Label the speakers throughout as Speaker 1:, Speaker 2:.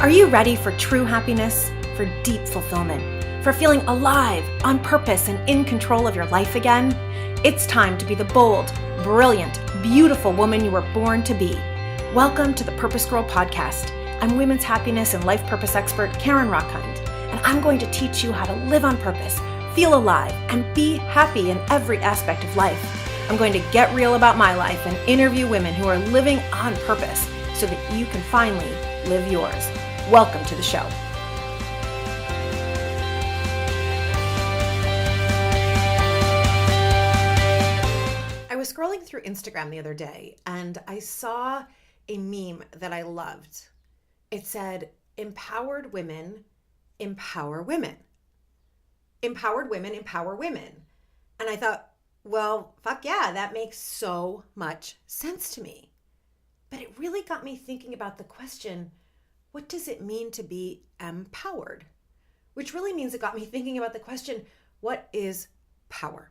Speaker 1: Are you ready for true happiness, for deep fulfillment, for feeling alive, on purpose, and in control of your life again? It's time to be the bold, brilliant, beautiful woman you were born to be. Welcome to the PurposeGirl podcast. I'm women's happiness and life purpose expert Karen Rockhind, and I'm going to teach you how to live on purpose, feel alive, and be happy in every aspect of life. I'm going to get real about my life and interview women who are living on purpose so that you can finally live yours. Welcome to the show. I was scrolling through Instagram the other day and I saw a meme that I loved. It said, "Empowered women empower women. Empowered women empower women." And I thought, well, fuck yeah, that makes so much sense to me. But it really got me thinking about the question, what does it mean to be empowered? Which really means it got me thinking about the question, what is power?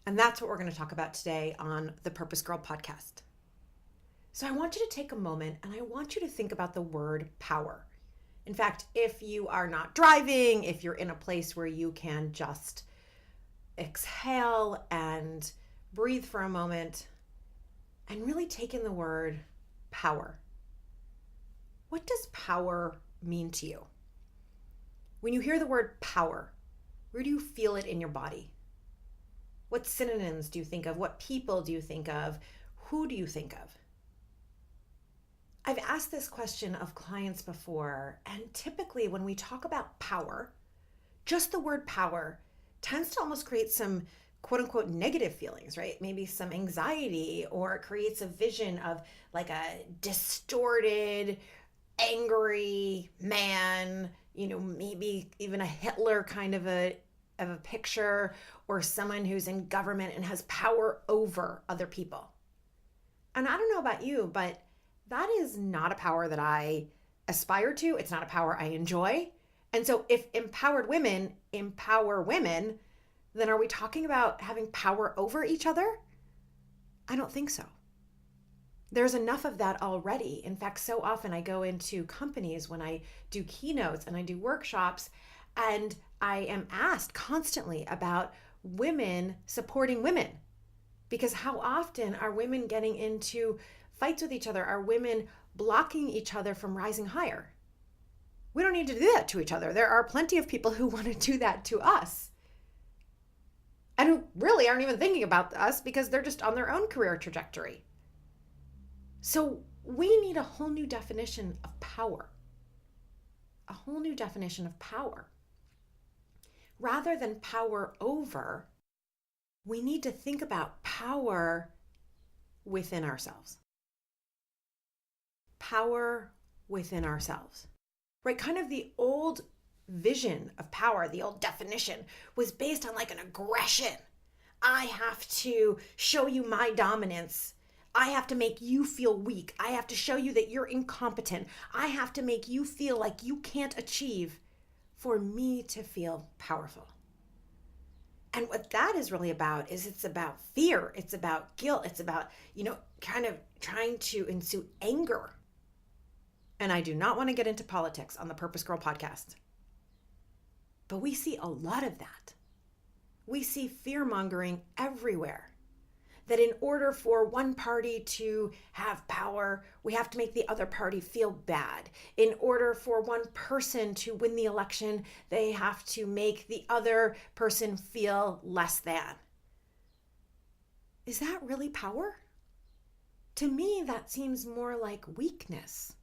Speaker 1: And that's what we're going to talk about today on the PurposeGirl podcast. So I want you to take a moment and I want you to think about the word power. In fact, if you are not driving, if you're in a place where you can just exhale and breathe for a moment and really take in the word power. What does power mean to you? When you hear the word power, where do you feel it in your body? What synonyms do you think of? What people do you think of? Who do you think of? I've asked this question of clients before, and typically when we talk about power, just the word power tends to almost create some quote unquote negative feelings, right? Maybe some anxiety, or it creates a vision of like a distorted, angry man, maybe even a Hitler kind of a picture, or someone who's in government and has power over other people. And I don't know about you, but that is not a power that I aspire to. It's not a power I enjoy. And so if empowered women empower women, then are we talking about having power over each other? I don't think so. There's enough of that already. In fact, so often I go into companies when I do keynotes and I do workshops, and I am asked constantly about women supporting women. Because how often are women getting into fights with each other? Are women blocking each other from rising higher? We don't need to do that to each other. There are plenty of people who want to do that to us, and who really aren't even thinking about us because they're just on their own career trajectory. So we need a whole new definition of power. A whole new definition of power. Rather than power over, we need to think about power within ourselves. Power within ourselves. Right? Kind of the old vision of power, the old definition, was based on like an aggression. I have to show you my dominance. I have to make you feel weak. I have to show you that you're incompetent. I have to make you feel like you can't achieve for me to feel powerful. And what that is really about is it's about fear. It's about guilt. It's about, kind of trying to ensue anger. And I do not want to get into politics on the PurposeGirl podcast. But we see a lot of that. We see fear-mongering everywhere. That in order for one party to have power, we have to make the other party feel bad. In order for one person to win the election, they have to make the other person feel less than. Is that really power? To me, that seems more like weakness.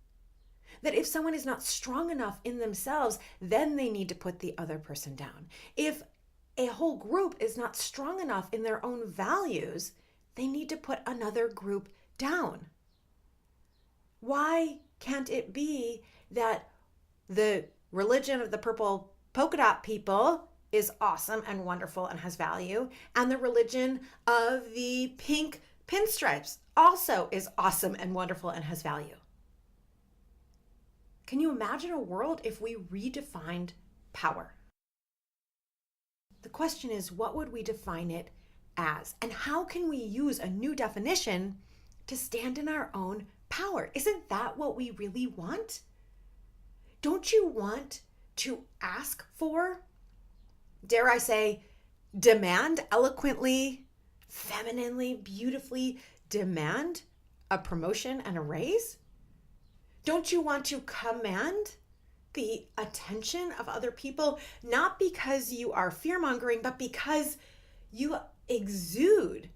Speaker 1: That if someone is not strong enough in themselves, then they need to put the other person down. If a whole group is not strong enough in their own values, they need to put another group down. Why can't it be that the religion of the purple polka dot people is awesome and wonderful and has value, and the religion of the pink pinstripes also is awesome and wonderful and has value? Can you imagine a world if we redefined power? The question is, what would we define it as? And how can we use a new definition to stand in our own power? Isn't that what we really want? Don't you want to ask for, dare I say, demand eloquently, femininely, beautifully, demand a promotion and a raise? Don't you want to command the attention of other people, not because you are fear mongering, but because you exude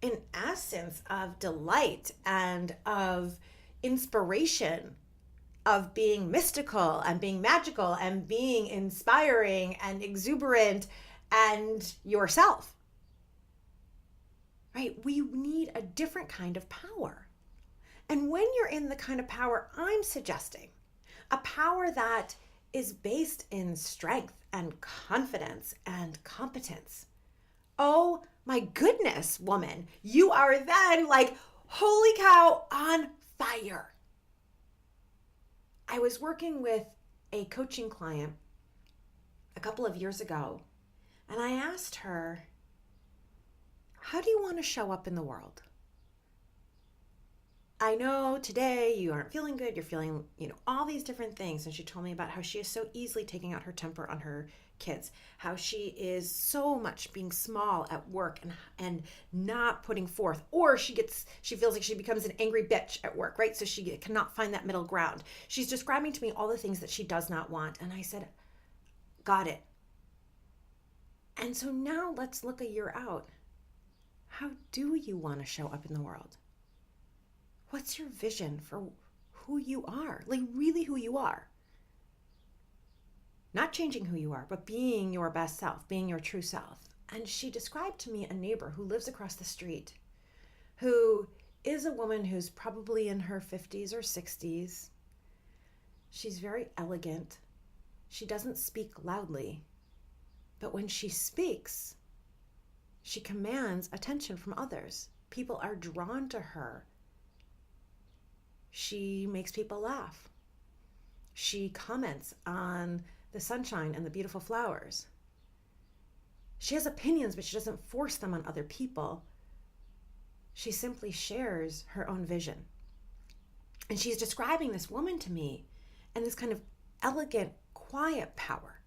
Speaker 1: an essence of delight and of inspiration, of being mystical and being magical and being inspiring and exuberant and yourself? Right? We need a different kind of power. And when you're in the kind of power I'm suggesting, a power that is based in strength and confidence and competence, oh my goodness, woman, you are then like, holy cow, on fire. I was working with a coaching client a couple of years ago, and I asked her, how do you want to show up in the world? I know today you aren't feeling good. You're feeling, all these different things. And she told me about how she is so easily taking out her temper on her kids, how she is so much being small at work and not putting forth, or she feels like she becomes an angry bitch at work, right? So she cannot find that middle ground. She's describing to me all the things that she does not want. And I said, got it. And so now let's look a year out. How do you want to show up in the world? What's your vision for who you are? Like really who you are. Not changing who you are, but being your best self, being your true self. And she described to me a neighbor who lives across the street, who is a woman who's probably in her 50s or 60s. She's very elegant. She doesn't speak loudly, but when she speaks, she commands attention from others. People are drawn to her. She makes people laugh. She comments on the sunshine and the beautiful flowers. She has opinions, but she doesn't force them on other people. She simply shares her own vision. And she's describing this woman to me and this kind of elegant, quiet power.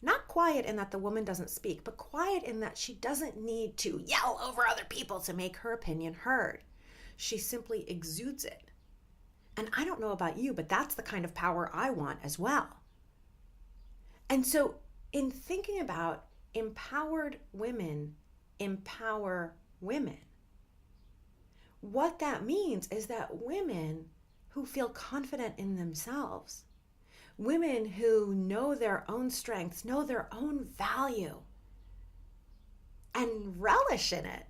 Speaker 1: Not quiet in that the woman doesn't speak, but quiet in that she doesn't need to yell over other people to make her opinion heard. She simply exudes it. And I don't know about you, but that's the kind of power I want as well. And so in thinking about empowered women empower women, what that means is that women who feel confident in themselves, women who know their own strengths, know their own value, and relish in it,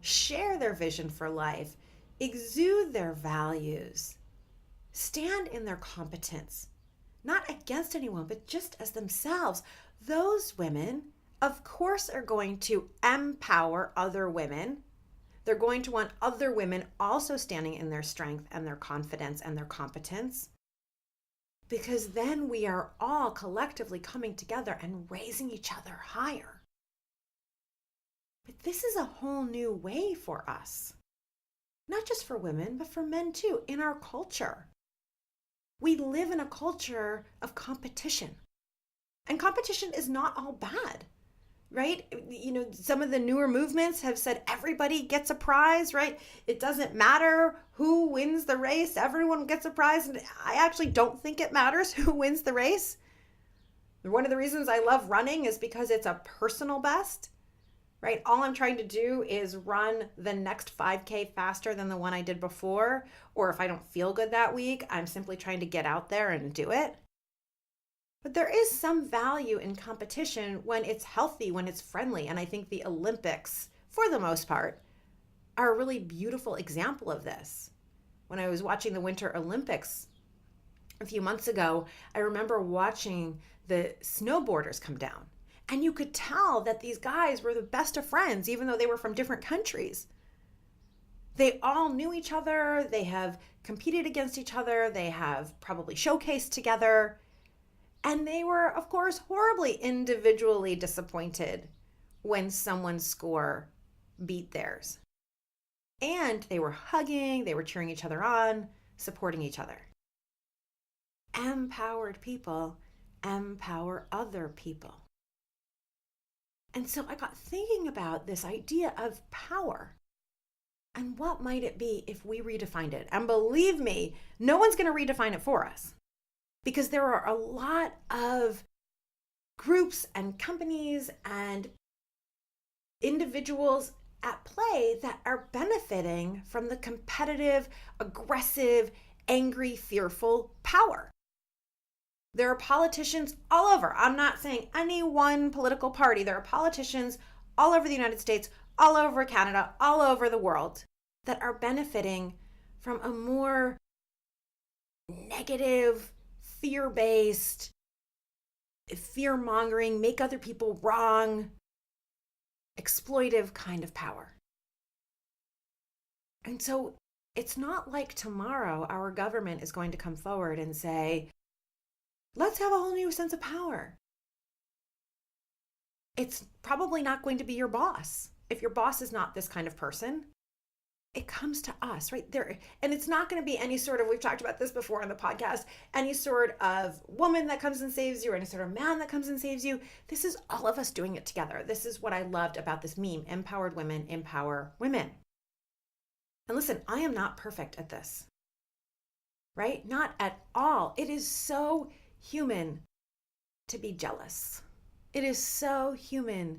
Speaker 1: share their vision for life, exude their values, stand in their competence, not against anyone, but just as themselves. Those women, of course, are going to empower other women. They're going to want other women also standing in their strength and their confidence and their competence, because then we are all collectively coming together and raising each other higher. But this is a whole new way for us. Not just for women, but for men too, in our culture. We live in a culture of competition. And competition is not all bad, right? Some of the newer movements have said everybody gets a prize, right? It doesn't matter who wins the race, everyone gets a prize. And I actually don't think it matters who wins the race. One of the reasons I love running is because it's a personal best. Right? All I'm trying to do is run the next 5K faster than the one I did before. Or if I don't feel good that week, I'm simply trying to get out there and do it. But there is some value in competition when it's healthy, when it's friendly. And I think the Olympics, for the most part, are a really beautiful example of this. When I was watching the Winter Olympics a few months ago, I remember watching the snowboarders come down. And you could tell that these guys were the best of friends, even though they were from different countries. They all knew each other. They have competed against each other. They have probably showcased together. And they were, of course, horribly individually disappointed when someone's score beat theirs. And they were hugging, they were cheering each other on, supporting each other. empowered people empower other people. And so I got thinking about this idea of power and what might it be if we redefined it. And believe me, no one's going to redefine it for us, because there are a lot of groups and companies and individuals at play that are benefiting from the competitive, aggressive, angry, fearful power. There are politicians all over. I'm not saying any one political party. There are politicians all over the United States, all over Canada, all over the world that are benefiting from a more negative, fear-based, fear-mongering, make other people wrong, exploitive kind of power. And so it's not like tomorrow our government is going to come forward and say, let's have a whole new sense of power. It's probably not going to be your boss. If your boss is not this kind of person, it comes to us right there. And it's not going to be any sort of, we've talked about this before on the podcast, any sort of woman that comes and saves you or any sort of man that comes and saves you. This is all of us doing it together. This is what I loved about this meme, empowered women empower women. And listen, I am not perfect at this, right? Not at all. It is so human to be jealous. It is so human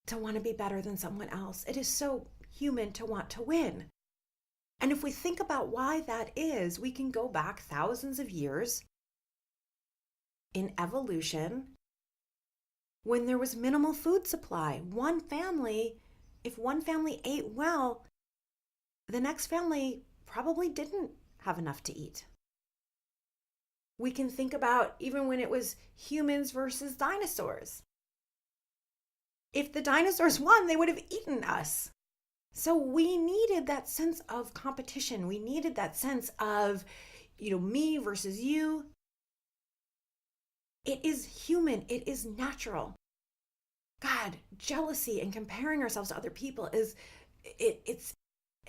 Speaker 1: to want to be better than someone else. It is so human to want to win. And if we think about why that is, we can go back thousands of years in evolution when there was minimal food supply. If one family ate well, the next family probably didn't have enough to eat. We can think about even when it was humans versus dinosaurs. If the dinosaurs won, they would have eaten us. So we needed that sense of competition. We needed that sense of, me versus you. It is human. It is natural. God, jealousy and comparing ourselves to other people it's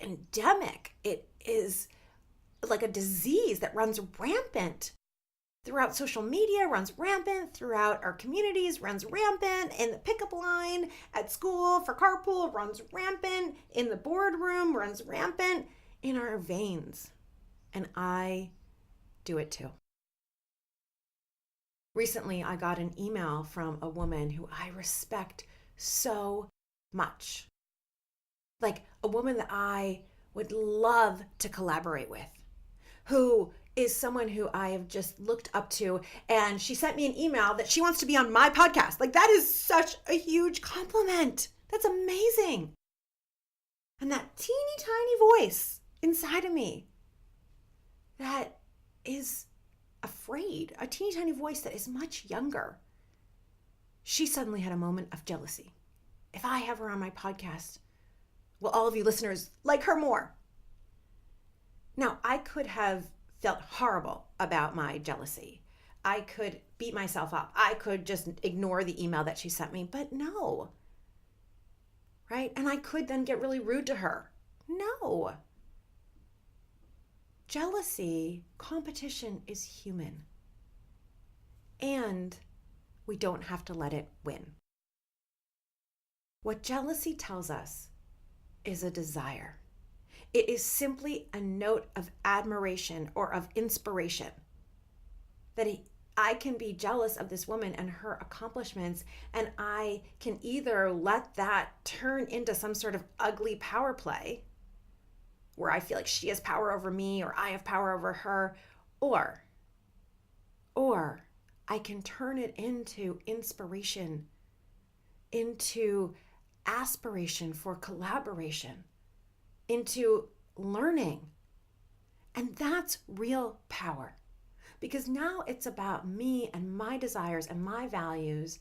Speaker 1: endemic. It is like a disease that runs rampant throughout social media, runs rampant throughout our communities, runs rampant in the pickup line at school for carpool, runs rampant in the boardroom, runs rampant in our veins. And I do it too. Recently, I got an email from a woman who I respect so much. Like a woman that I would love to collaborate with, who is someone who I have just looked up to. And she sent me an email that she wants to be on my podcast. Like, that is such a huge compliment. That's amazing. And that teeny tiny voice inside of me that is afraid, a teeny tiny voice that is much younger, she suddenly had a moment of jealousy. If I have her on my podcast, will all of you listeners like her more? Now, I could have felt horrible about my jealousy. I could beat myself up. I could just ignore the email that she sent me, but no. Right? And I could then get really rude to her. No. Jealousy, competition is human. And we don't have to let it win. What jealousy tells us is a desire. It is simply a note of admiration or of inspiration that I can be jealous of this woman and her accomplishments, and I can either let that turn into some sort of ugly power play where I feel like she has power over me or I have power over her, or I can turn it into inspiration, into aspiration for collaboration, into learning. And that's real power, because now it's about me and my desires and my values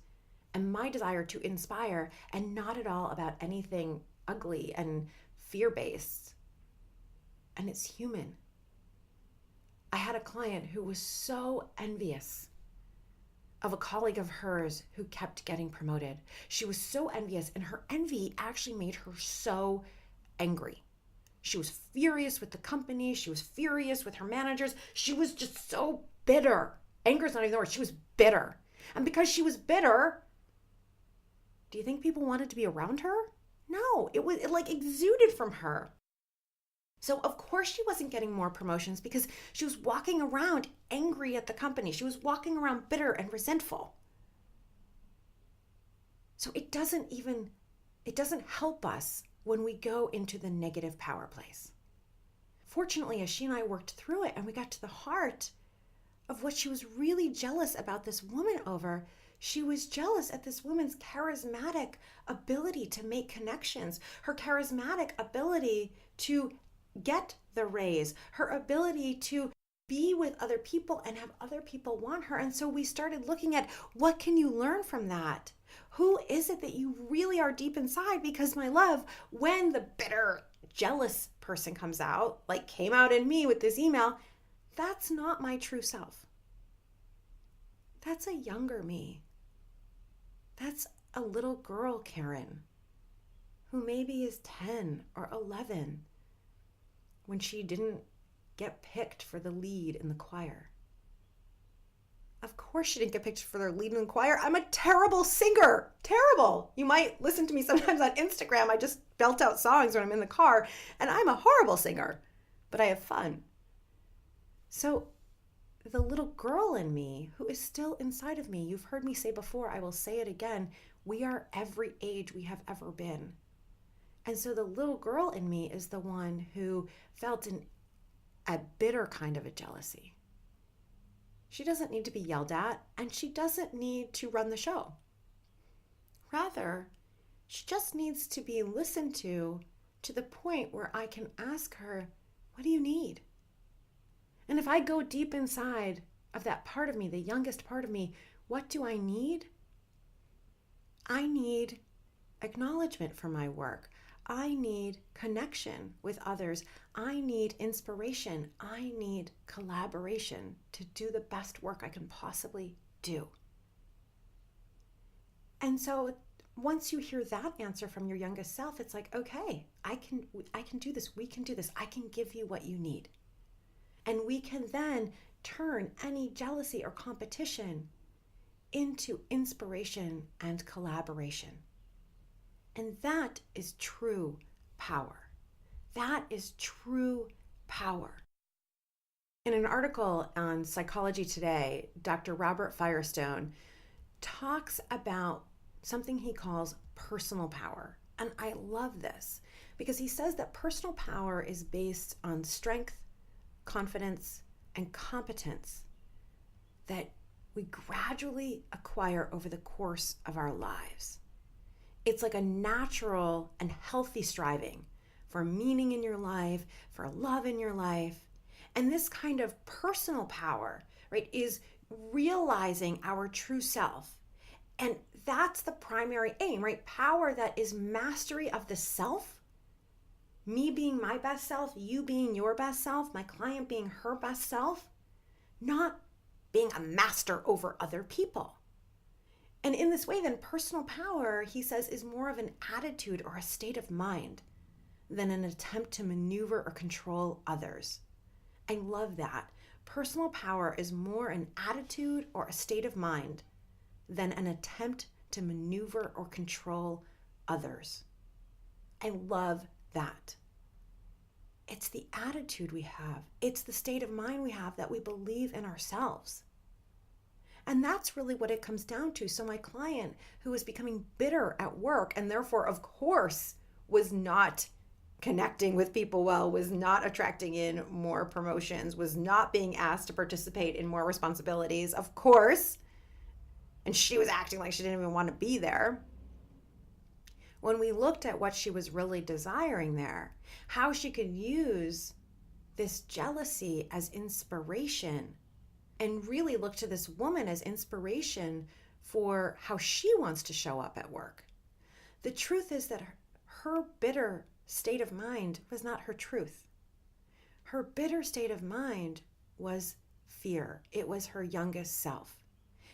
Speaker 1: and my desire to inspire, and not at all about anything ugly and fear-based. And it's human. I had a client who was so envious of a colleague of hers who kept getting promoted. She was so envious, and her envy actually made her so angry. She was furious with the company. She was furious with her managers. She was just so bitter. Anger is not even the word. She was bitter. And because she was bitter, do you think people wanted to be around her? No, it like exuded from her. So of course she wasn't getting more promotions because she was walking around angry at the company. She was walking around bitter and resentful. So it doesn't help us when we go into the negative power place. Fortunately, as she and I worked through it and we got to the heart of what she was really jealous about this woman over, she was jealous at this woman's charismatic ability to make connections, her charismatic ability to get the raise, her ability to be with other people and have other people want her. And so we started looking at, what can you learn from that? Who is it that you really are deep inside? Because my love, when the bitter, jealous person comes out, like came out in me with this email, that's not my true self. That's a younger me. That's a little girl, Karen, who maybe is 10 or 11 when she didn't get picked for the lead in the choir. Of course she didn't get picked for the lead in the choir. I'm a terrible singer. Terrible. You might listen to me sometimes on Instagram. I just belt out songs when I'm in the car, and I'm a horrible singer, but I have fun. So the little girl in me who is still inside of me, you've heard me say before, I will say it again, we are every age we have ever been. And so the little girl in me is the one who felt a bitter kind of a jealousy. She doesn't need to be yelled at, and she doesn't need to run the show. Rather, she just needs to be listened to the point where I can ask her, what do you need? And if I go deep inside of that part of me, the youngest part of me, what do I need? I need acknowledgement for my work. I need connection with others. I need inspiration. I need collaboration to do the best work I can possibly do. And so once you hear that answer from your youngest self, it's like, okay, I can do this. We can do this. I can give you what you need. And we can then turn any jealousy or competition into inspiration and collaboration. And that is true power. That is true power. In an article on Psychology Today, Dr. Robert Firestone talks about something he calls personal power. And I love this because he says that personal power is based on strength, confidence, and competence that we gradually acquire over the course of our lives. It's like a natural and healthy striving for meaning in your life, for love in your life. And this kind of personal power, right, is realizing our true self. And that's the primary aim, right? Power that is mastery of the self. Me being my best self, you being your best self, my client being her best self, not being a master over other people. And in this way, then, personal power, he says, is more of an attitude or a state of mind than an attempt to maneuver or control others. I love that. Personal power is more an attitude or a state of mind than an attempt to maneuver or control others. I love that. It's the attitude we have. It's the state of mind we have that we believe in ourselves. And that's really what it comes down to. So my client who was becoming bitter at work and therefore, of course, was not connecting with people well, was not attracting in more promotions, was not being asked to participate in more responsibilities, of course. And she was acting like she didn't even want to be there. When we looked at what she was really desiring there, how she could use this jealousy as inspiration and really look to this woman as inspiration for how she wants to show up at work. The truth is that her bitter state of mind was not her truth. Her bitter state of mind was fear. It was her youngest self.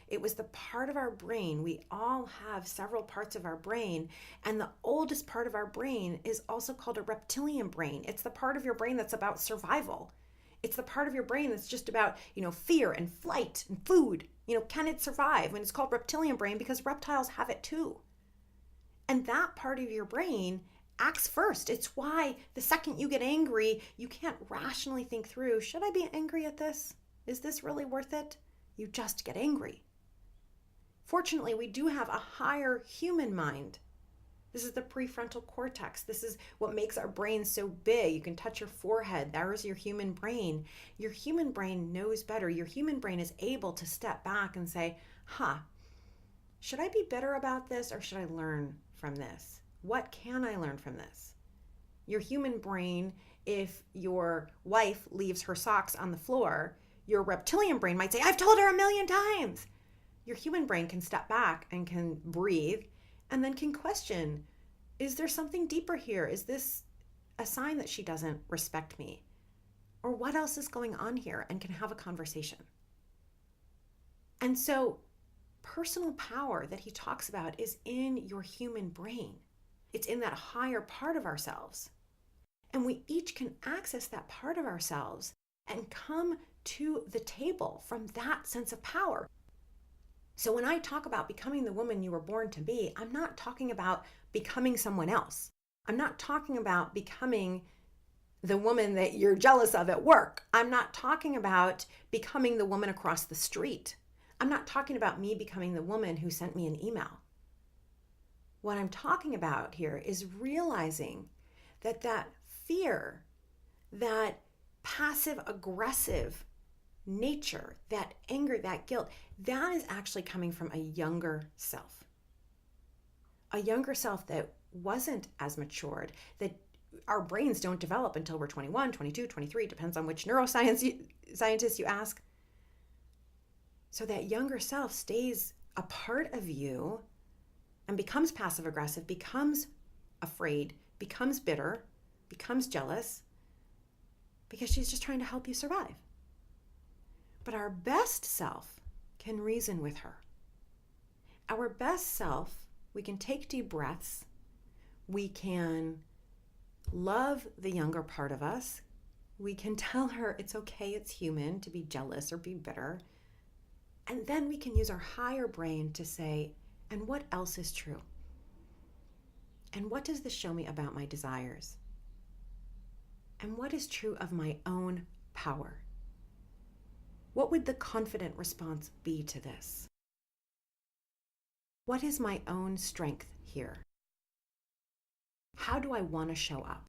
Speaker 1: It was the part of our brain. We all have several parts of our brain, and the oldest part of our brain is also called a reptilian brain. It's the part of your brain that's about survival. It's the part of your brain that's just about, fear and flight and food. Can it survive? When it's called reptilian brain because reptiles have it too. And that part of your brain acts first. It's why the second you get angry, you can't rationally think through, should I be angry at this? Is this really worth it? You just get angry. Fortunately, we do have a higher human mind. This is the prefrontal cortex. This is what makes our brain so big. You can touch your forehead. There is your human brain. Your human brain knows better. Your human brain is able to step back and say, should I be bitter about this or should I learn from this? What can I learn from this? Your human brain, if your wife leaves her socks on the floor, your reptilian brain might say, I've told her 1,000,000 times. Your human brain can step back and can breathe and then can question, is there something deeper here? Is this a sign that she doesn't respect me? Or what else is going on here? And can have a conversation. And so personal power that he talks about is in your human brain. It's in that higher part of ourselves. And we each can access that part of ourselves and come to the table from that sense of power. So when I talk about becoming the woman you were born to be, I'm not talking about becoming someone else. I'm not talking about becoming the woman that you're jealous of at work. I'm not talking about becoming the woman across the street. I'm not talking about me becoming the woman who sent me an email. What I'm talking about here is realizing that fear, that passive aggressive nature, that anger, that guilt, that is actually coming from a younger self. A younger self that wasn't as matured, that our brains don't develop until we're 21, 22, 23, depends on which scientist you ask. So that younger self stays a part of you and becomes passive aggressive, becomes afraid, becomes bitter, becomes jealous, because she's just trying to help you survive. But our best self can reason with her. Our best self, we can take deep breaths. We can love the younger part of us. We can tell her it's okay, it's human to be jealous or be bitter. And then we can use our higher brain to say, and what else is true? And what does this show me about my desires? And what is true of my own power? What would the confident response be to this? What is my own strength here? How do I want to show up?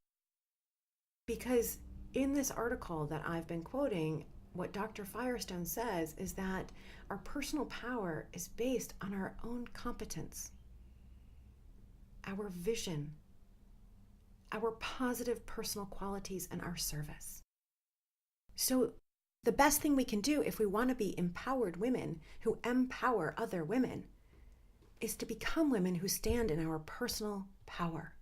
Speaker 1: Because in this article that I've been quoting, what Dr. Firestone says is that our personal power is based on our own competence, our vision, our positive personal qualities, and our service. So the best thing we can do if we want to be empowered women who empower other women is to become women who stand in our personal power.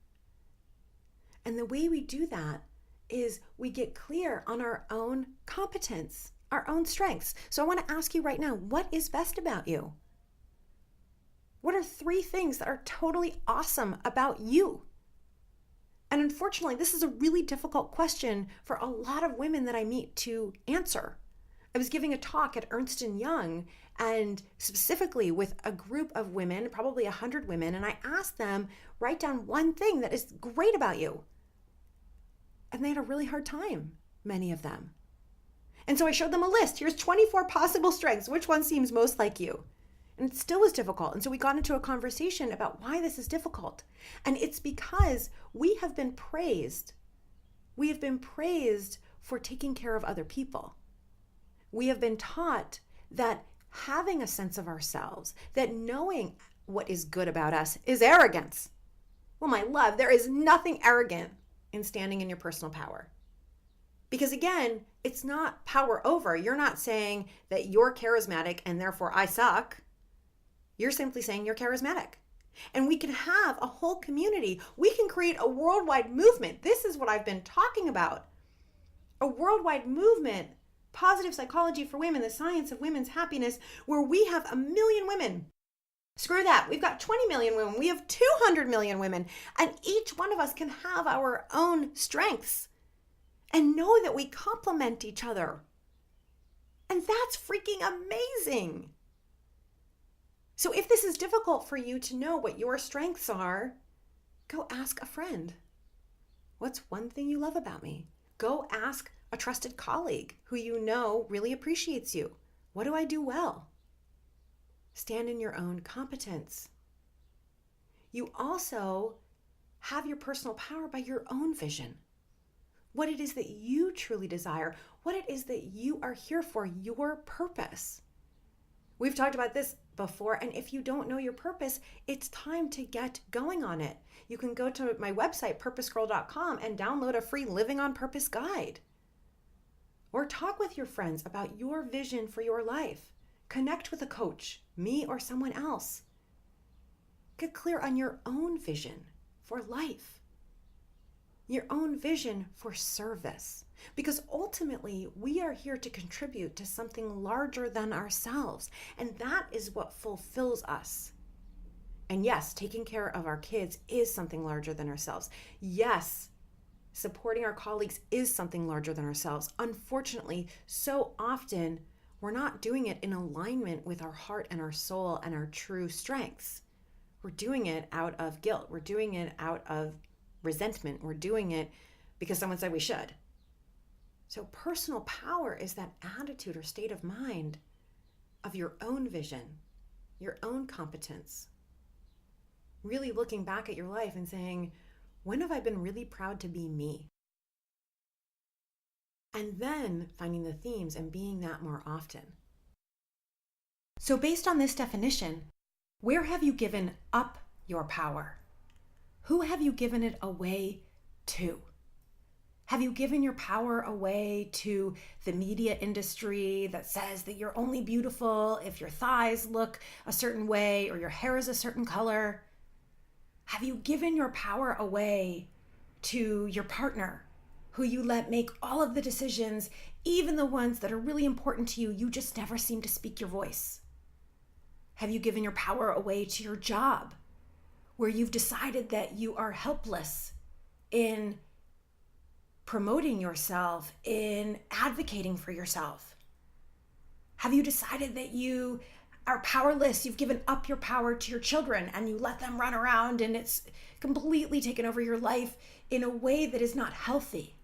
Speaker 1: And the way we do that is we get clear on our own competence, our own strengths. So I want to ask you right now, what is best about you? What are 3 things that are totally awesome about you? And unfortunately, this is a really difficult question for a lot of women that I meet to answer. I was giving a talk at Ernst & Young, and specifically with a group of women, probably 100 women, and I asked them, write down one thing that is great about you. And they had a really hard time, many of them. And so I showed them a list. Here's 24 possible strengths. Which one seems most like you? And it still was difficult. And so we got into a conversation about why this is difficult. And it's because we have been praised. We have been praised for taking care of other people. We have been taught that having a sense of ourselves, that knowing what is good about us is arrogance. Well, my love, there is nothing arrogant in standing in your personal power. Because again, it's not power over. You're not saying that you're charismatic and therefore I suck. You're simply saying you're charismatic. And we can have a whole community. We can create a worldwide movement. This is what I've been talking about. A worldwide movement, positive psychology for women, the science of women's happiness, where we have 1 million women. Screw that. We've got 20 million women. We have 200 million women. And each one of us can have our own strengths. and know that we complement each other. And that's freaking amazing. So if this is difficult for you to know what your strengths are, go ask a friend. What's one thing you love about me? Go ask a trusted colleague who you know really appreciates you. What do I do well? Stand in your own competence. You also have your personal power by your own vision. What it is that you truly desire, what it is that you are here for, your purpose. We've talked about this before, and if you don't know your purpose, it's time to get going on it. You can go to my website, PurposeGirl.com, and download a free Living on Purpose guide. Or talk with your friends about your vision for your life. Connect with a coach, me or someone else. Get clear on your own vision for life, your own vision for service. Because ultimately, we are here to contribute to something larger than ourselves. And that is what fulfills us. And yes, taking care of our kids is something larger than ourselves. Yes, supporting our colleagues is something larger than ourselves. Unfortunately, so often we're not doing it in alignment with our heart and our soul and our true strengths. We're doing it out of guilt. We're doing it out of resentment. We're doing it because someone said we should. So personal power is that attitude or state of mind of your own vision, your own competence. Really looking back at your life and saying, when have I been really proud to be me? And then finding the themes and being that more often. So based on this definition, where have you given up your power? Who have you given it away to? Have you given your power away to the media industry that says that you're only beautiful if your thighs look a certain way or your hair is a certain color? Have you given your power away to your partner who you let make all of the decisions, even the ones that are really important to you? You just never seem to speak your voice. Have you given your power away to your job where you've decided that you are helpless in promoting yourself, in advocating for yourself? Have you decided that you are powerless? You've given up your power to your children and you let them run around and it's completely taken over your life in a way that is not healthy.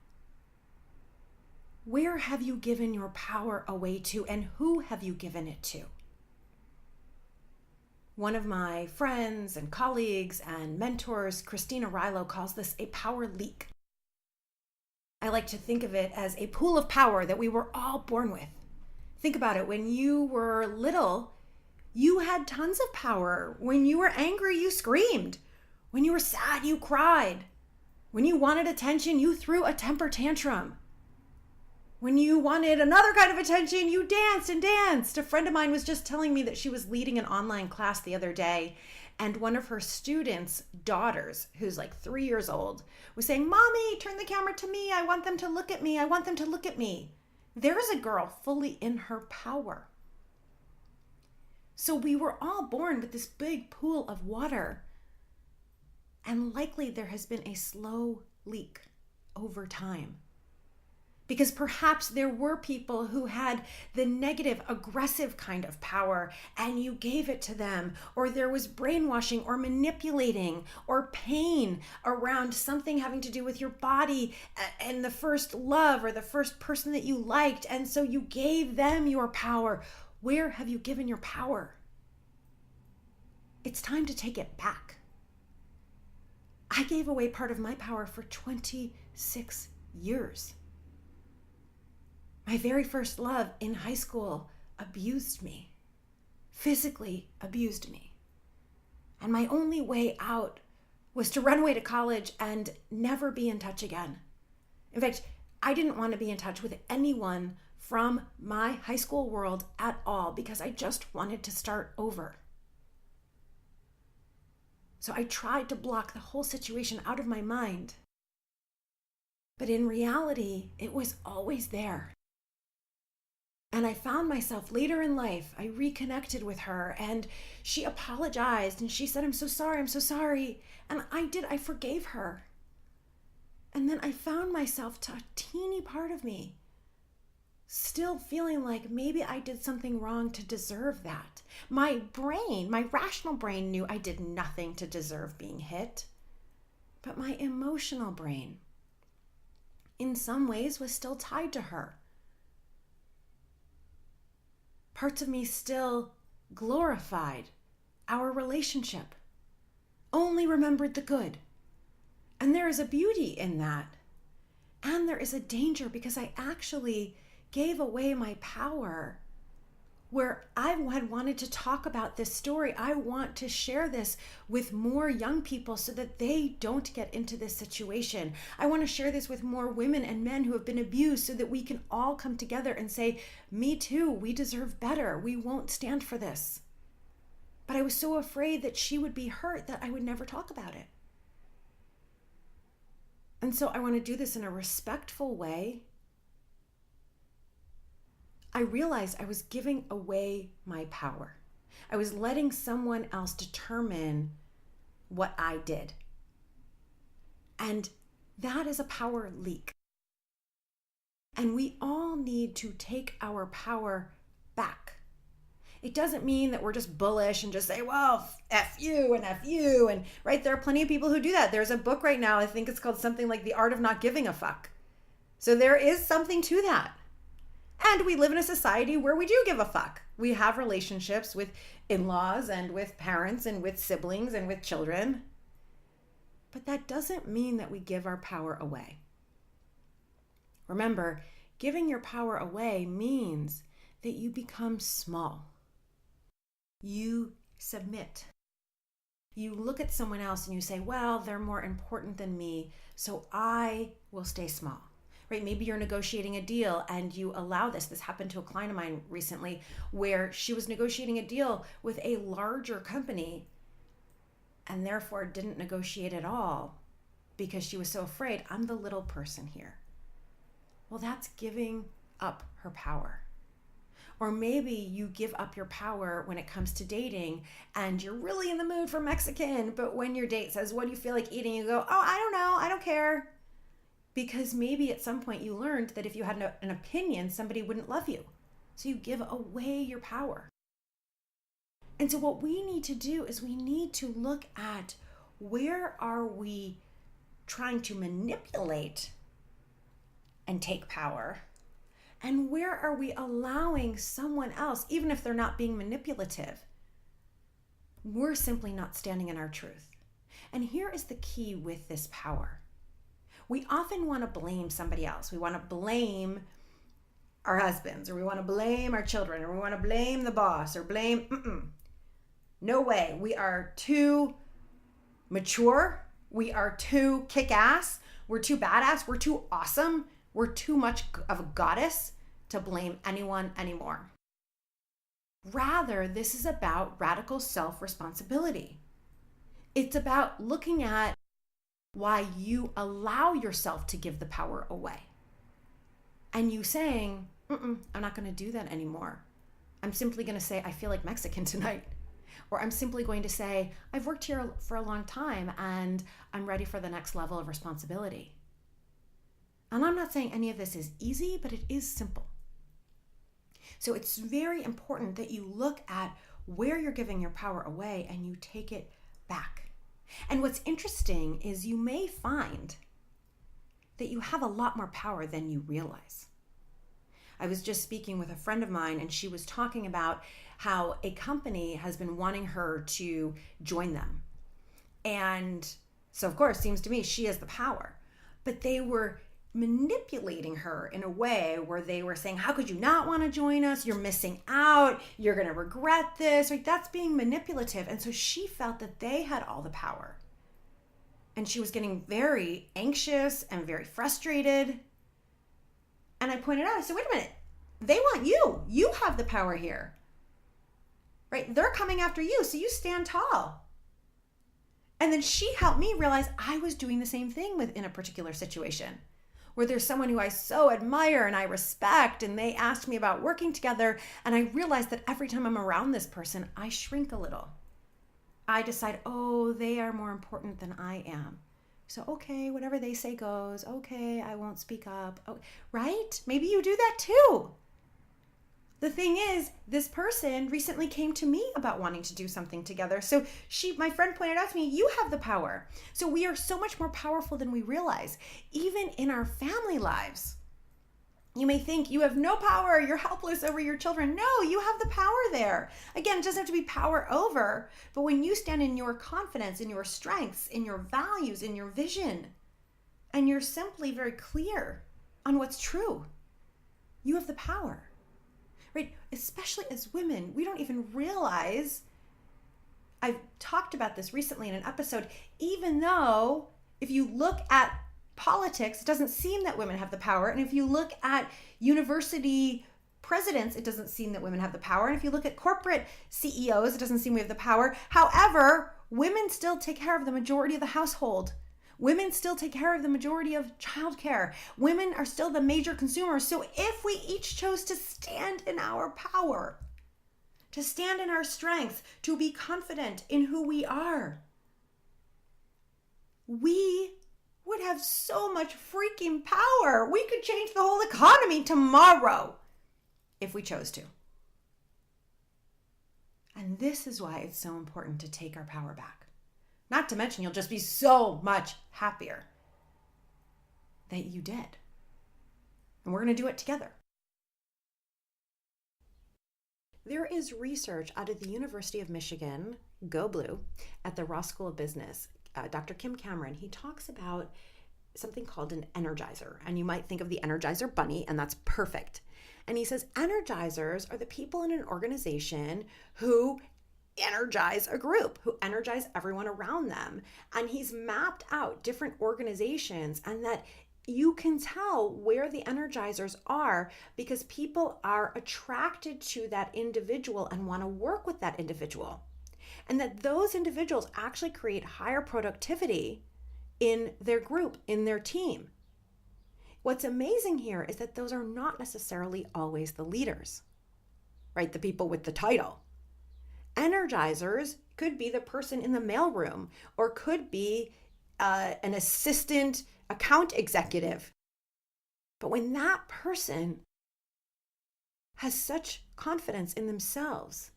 Speaker 1: Where have you given your power away to and who have you given it to? One of my friends and colleagues and mentors, Christina Rilo, calls this a power leak. I like to think of it as a pool of power that we were all born with. Think about it. When you were little, you had tons of power. When you were angry, you screamed. When you were sad, you cried. When you wanted attention, you threw a temper tantrum. When you wanted another kind of attention, you danced and danced. A friend of mine was just telling me that she was leading an online class the other day, and one of her students' daughters, who's like 3 years old, was saying, "Mommy, turn the camera to me. I want them to look at me. I want them to look at me." There's a girl fully in her power. So we were all born with this big pool of water, and likely there has been a slow leak over time. Because perhaps there were people who had the negative, aggressive kind of power and you gave it to them, or there was brainwashing or manipulating or pain around something having to do with your body and the first love or the first person that you liked, and so you gave them your power. Where have you given your power? It's time to take it back. I gave away part of my power for 26 years. My very first love in high school abused me, physically abused me. And my only way out was to run away to college and never be in touch again. In fact, I didn't want to be in touch with anyone from my high school world at all because I just wanted to start over. So I tried to block the whole situation out of my mind. But in reality, it was always there. And I found myself later in life, I reconnected with her and she apologized and she said, I'm so sorry. And I forgave her. And then I found myself to a teeny part of me still feeling like maybe I did something wrong to deserve that. My brain, my rational brain knew I did nothing to deserve being hit. But my emotional brain, in some ways, was still tied to her. Parts of me still glorified our relationship, only remembered the good. And there is a beauty in that. And there is a danger because I actually gave away my power where I had wanted to talk about this story. I want to share this with more young people so that they don't get into this situation. I want to share this with more women and men who have been abused so that we can all come together and say, me too, we deserve better. We won't stand for this. But I was so afraid that she would be hurt that I would never talk about it. And so I want to do this in a respectful way. I realized I was giving away my power. I was letting someone else determine what I did. And that is a power leak. And we all need to take our power back. It doesn't mean that we're just bullish and just say, well, F you and F you. And right, there are plenty of people who do that. There's a book right now, I think it's called something like The Art of Not Giving a Fuck. So there is something to that. And we live in a society where we do give a fuck. We have relationships with in-laws and with parents and with siblings and with children. But that doesn't mean that we give our power away. Remember, giving your power away means that you become small. You submit. You look at someone else and you say, well, they're more important than me, so I will stay small. Right? Maybe you're negotiating a deal and you allow this. This happened to a client of mine recently where she was negotiating a deal with a larger company and therefore didn't negotiate at all because she was so afraid, I'm the little person here. Well, that's giving up her power. Or maybe you give up your power when it comes to dating and you're really in the mood for Mexican, but when your date says, what do you feel like eating? You go, oh, I don't know, I don't care. Because maybe at some point you learned that if you had an opinion, somebody wouldn't love you. So you give away your power. And so what we need to do is we need to look at where are we trying to manipulate and take power, and where are we allowing someone else, even if they're not being manipulative, we're simply not standing in our truth. And here is the key with this power. We often want to blame somebody else. We want to blame our husbands, or we want to blame our children, or we want to blame the boss, or blame, No way. We are too mature. We are too kick-ass. We're too badass. We're too awesome. We're too much of a goddess to blame anyone anymore. Rather, this is about radical self-responsibility. It's about looking at why you allow yourself to give the power away. And you saying, I'm not going to do that anymore. I'm simply going to say, I feel like Mexican tonight. Or I'm simply going to say, I've worked here for a long time and I'm ready for the next level of responsibility. And I'm not saying any of this is easy, but it is simple. So it's very important that you look at where you're giving your power away and you take it back. And what's interesting is you may find that you have a lot more power than you realize. I was just speaking with a friend of mine and she was talking about how a company has been wanting her to join them. And so of course, it seems to me she has the power, but they were manipulating her in a way where they were saying, how could you not want to join us? You're missing out. You're going to regret this. Like, that's being manipulative. And so she felt that they had all the power. And she was getting very anxious and very frustrated. And I pointed out, I said, wait a minute. They want you. You have the power here. Right? They're coming after you. So you stand tall. And then she helped me realize I was doing the same thing within a particular situation, where there's someone who I so admire and I respect, and they asked me about working together, and I realized that every time I'm around this person, I shrink a little. I decide, oh, they are more important than I am. So, okay, whatever they say goes. Okay, I won't speak up. Oh, right? Maybe you do that too. The thing is, this person recently came to me about wanting to do something together. So my friend pointed out to me, you have the power. So we are so much more powerful than we realize, even in our family lives. You may think you have no power, you're helpless over your children. No, you have the power there. Again, it doesn't have to be power over, but when you stand in your confidence, in your strengths, in your values, in your vision, and you're simply very clear on what's true, you have the power, right? Especially as women, we don't even realize. I've talked about this recently in an episode, even though if you look at politics, it doesn't seem that women have the power. And if you look at university presidents, it doesn't seem that women have the power. And if you look at corporate CEOs, it doesn't seem we have the power. However, women still take care of the majority of the household. Women still take care of the majority of childcare. Women are still the major consumers. So if we each chose to stand in our power, to stand in our strength, to be confident in who we are, we would have so much freaking power. We could change the whole economy tomorrow if we chose to. And this is why it's so important to take our power back. Not to mention, you'll just be so much happier that you did. And we're going to do it together. There is research out of the University of Michigan, Go Blue, at the Ross School of Business. Dr. Kim Cameron, he talks about something called an energizer. And you might think of the Energizer Bunny, and that's perfect. And he says energizers are the people in an organization who energize a group, who energize everyone around them. And he's mapped out different organizations, and that you can tell where the energizers are because people are attracted to that individual and want to work with that individual. And that those individuals actually create higher productivity in their group, in their team. What's amazing here is that those are not necessarily always the leaders, right? The people with the title. Energizers could be the person in the mailroom, or could be an assistant account executive. But when that person has such confidence in themselves,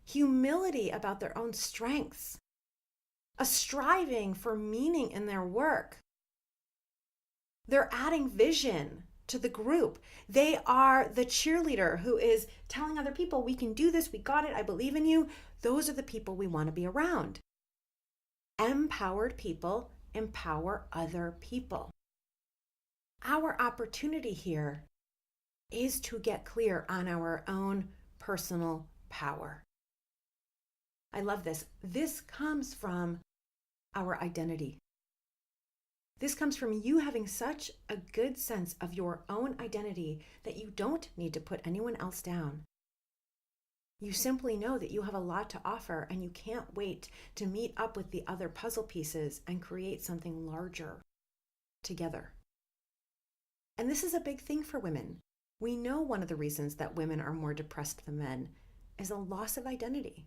Speaker 1: humility about their own strengths, a striving for meaning in their work, they're adding vision to the group. They are the cheerleader who is telling other people, we can do this, we got it, I believe in you. Those are the people we want to be around. Empowered people empower other people. Our opportunity here is to get clear on our own personal power. I love this. This comes from our identity. This comes from you having such a good sense of your own identity that you don't need to put anyone else down. You simply know that you have a lot to offer, and you can't wait to meet up with the other puzzle pieces and create something larger together. And this is a big thing for women. We know one of the reasons that women are more depressed than men is a loss of identity.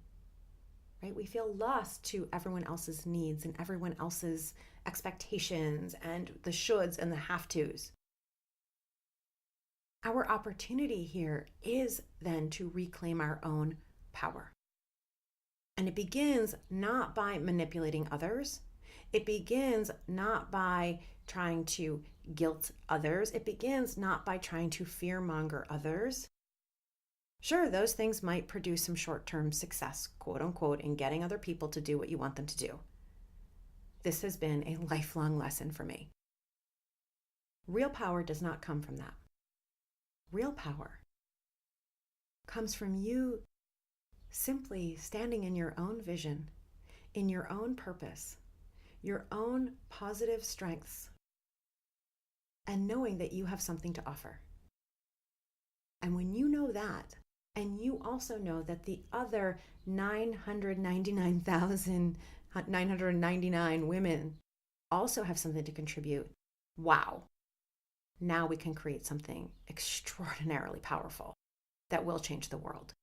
Speaker 1: Right? We feel lost to everyone else's needs and everyone else's expectations and the shoulds and the have-tos. Our opportunity here is then to reclaim our own power. And it begins not by manipulating others. It begins not by trying to guilt others. It begins not by trying to fearmonger others. Sure, those things might produce some short-term success, quote unquote, in getting other people to do what you want them to do. This has been a lifelong lesson for me. Real power does not come from that. Real power comes from you simply standing in your own vision, in your own purpose, your own positive strengths, and knowing that you have something to offer. And when you know that, and you also know that the other 999,999 women also have something to contribute, wow, now we can create something extraordinarily powerful that will change the world.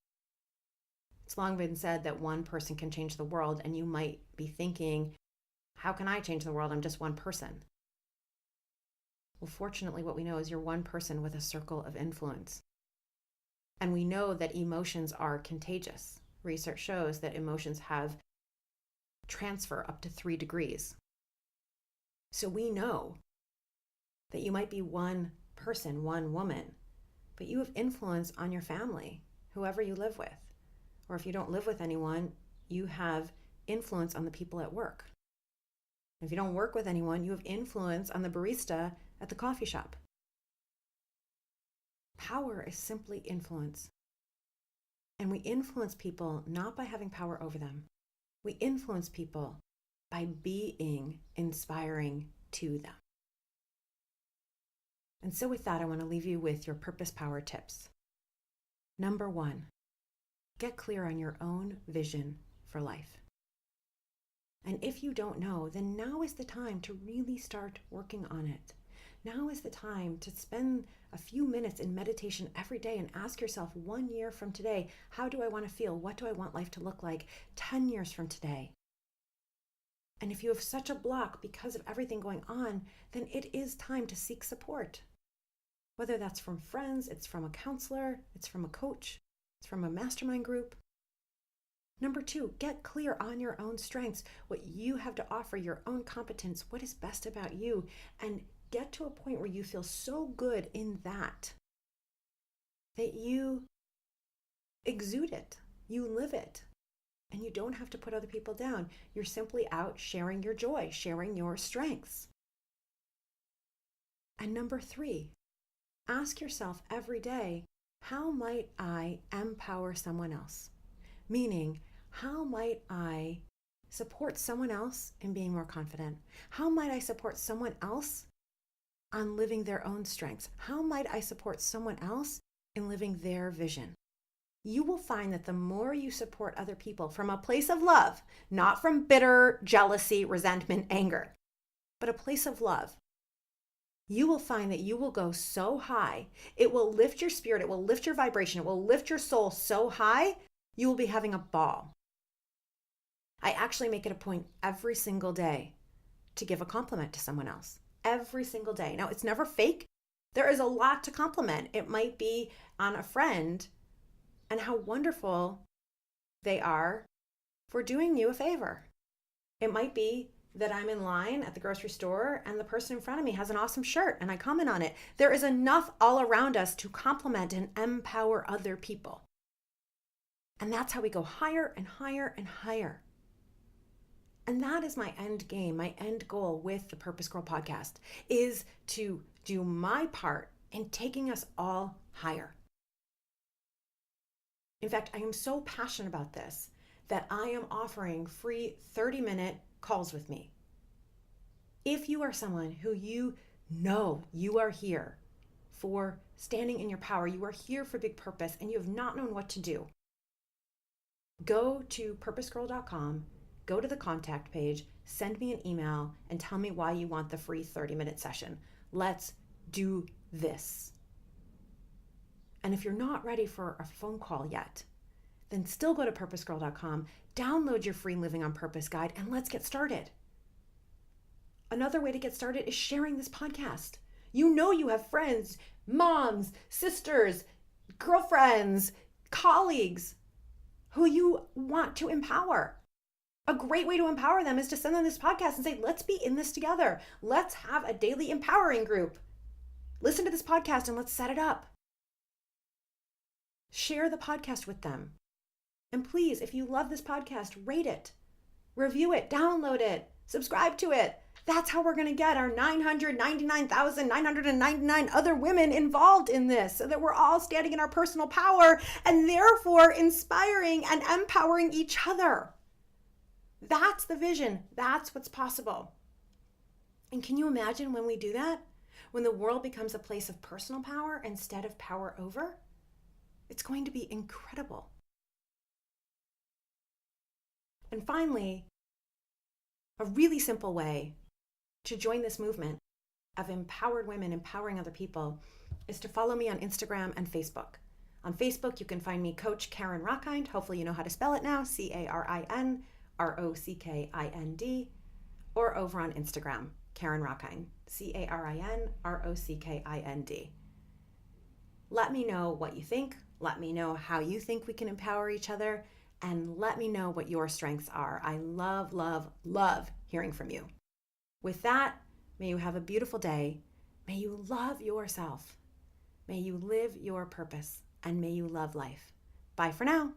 Speaker 1: It's long been said that one person can change the world, and you might be thinking, How can I change the world? I'm just one person. Well, fortunately, what we know is you're one person with a circle of influence. And we know that emotions are contagious. Research shows that emotions have transfer up to 3 degrees. So we know that you might be one person, one woman, but you have influence on your family, whoever you live with. Or if you don't live with anyone, you have influence on the people at work. If you don't work with anyone, you have influence on the barista at the coffee shop. Power is simply influence. And we influence people not by having power over them. We influence people by being inspiring to them. And so with that, I want to leave you with your purpose power tips. Number 1, get clear on your own vision for life. And if you don't know, then now is the time to really start working on it. Now is the time to spend a few minutes in meditation every day and ask yourself, 1 year from today, how do I want to feel? What do I want life to look like 10 years from today? And if you have such a block because of everything going on, then it is time to seek support. Whether that's from friends, it's from a counselor, it's from a coach, it's from a mastermind group. Number 2, get clear on your own strengths, what you have to offer, your own competence, what is best about you, and get to a point where you feel so good in that you exude it, you live it, and you don't have to put other people down. You're simply out sharing your joy, sharing your strengths. And number 3, ask yourself every day, how might I empower someone else? Meaning, how might I support someone else in being more confident? How might I support someone else on living their own strengths? How might I support someone else in living their vision? You will find that the more you support other people from a place of love, not from bitter, jealousy, resentment, anger, but a place of love, you will find that you will go so high. It will lift your spirit. It will lift your vibration. It will lift your soul so high, you will be having a ball. I actually make it a point every single day to give a compliment to someone else. Every single day. Now, it's never fake. There is a lot to compliment. It might be on a friend and how wonderful they are for doing you a favor. It might be that I'm in line at the grocery store and the person in front of me has an awesome shirt and I comment on it. There is enough all around us to compliment and empower other people. And that's how we go higher and higher and higher. And that is my end game, my end goal with the Purpose Girl podcast, is to do my part in taking us all higher. In fact, I am so passionate about this that I am offering free 30-minute calls with me. If you are someone who you know you are here for standing in your power, you are here for big purpose, and you have not known what to do, go to PurposeGirl.com, go to the contact page, send me an email, and tell me why you want the free 30-minute session. Let's do this. And if you're not ready for a phone call yet, then still go to PurposeGirl.com, download your free Living on Purpose guide, and let's get started. Another way to get started is sharing this podcast. You know you have friends, moms, sisters, girlfriends, colleagues who you want to empower. A great way to empower them is to send them this podcast and say, let's be in this together. Let's have a daily empowering group. Listen to this podcast and let's set it up. Share the podcast with them. And please, if you love this podcast, rate it, review it, download it, subscribe to it. That's how we're going to get our 999,999 other women involved in this, so that we're all standing in our personal power and therefore inspiring and empowering each other. That's the vision. That's what's possible. And can you imagine when we do that? When the world becomes a place of personal power instead of power over? It's going to be incredible. And finally, a really simple way to join this movement of empowered women empowering other people is to follow me on Instagram and Facebook. On Facebook, you can find me Coach Karen Rockind. Hopefully you know how to spell it now, CarinRockkind. or over on Instagram, Karen Rockkind, CarinRockkind. Let me know what you think. Let me know how you think we can empower each other. And let me know what your strengths are. I love, love, love hearing from you. With that, may you have a beautiful day. May you love yourself. May you live your purpose. And may you love life. Bye for now.